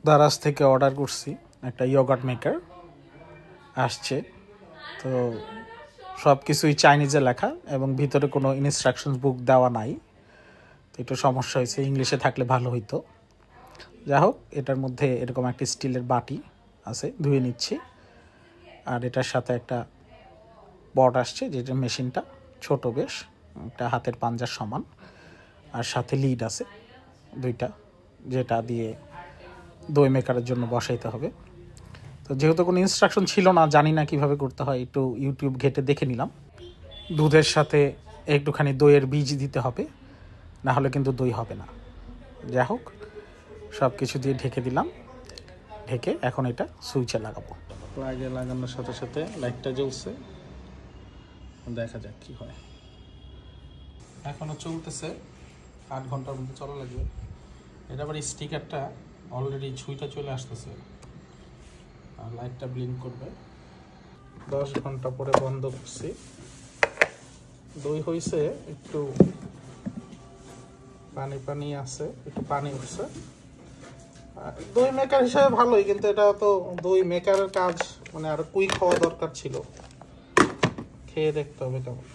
দারাজ থেকে অর্ডার করছি একটা ইয়োগার্ট মেকার, আসছে। তো সব কিছুই চাইনিজে লেখা এবং ভিতরে কোনো ইনস্ট্রাকশন বুক দেওয়া নাই। তো একটু সমস্যা হয়েছে, ইংলিশে থাকলে ভালো হইতো। যাই হোক, এটার মধ্যে এরকম একটা স্টিলের বাটি আছে, ধুয়ে নিচ্ছি। আর এটার সাথে একটা বট আসছে, যেটা মেশিনটা ছোট বেশ, একটা হাতের পাঞ্জার সমান। আর সাথে লিড আছে দুইটা, যেটা দিয়ে দই মেকারের জন্য বসাইতে হবে। তো যেহেতু কোনো ইনস্ট্রাকশন ছিল না, জানি না কিভাবে করতে হয়, একটু ইউটিউব ঘেটে দেখে নিলাম। দুধের সাথে একটুখানি দইয়ের বীজ দিতে হবে, না হলে কিন্তু দই হবে না। যাই হোক, সব কিছু দিয়ে ঢেকে দিলাম। ঢেকে এখন এটা সুইচে লাগাবো। প্লাগে লাগানোর সাথে সাথে লাইটটা জ্বলছে, দেখা যাক কি হয়। এখনো চলতেছে, 8 ঘন্টার মধ্যে চলা লাগবে। এটা আবার স্টিকারটা অলরেডি ছুঁইটা চলে আসতেছে, আর লাইটটা ব্লিঙ্ক করবে। 10 ঘন্টা পরে বন্ধ করছি। দই হয়েছে, একটু পানি পানি আছে, একটু পানি উঠছে। দই মেকার হিসাবে ভালোই, কিন্তু এটা তো দই মেকারের কাজ, মানে আরো কুইক হওয়া দরকার ছিল। খেয়ে দেখতে হবে কেমন।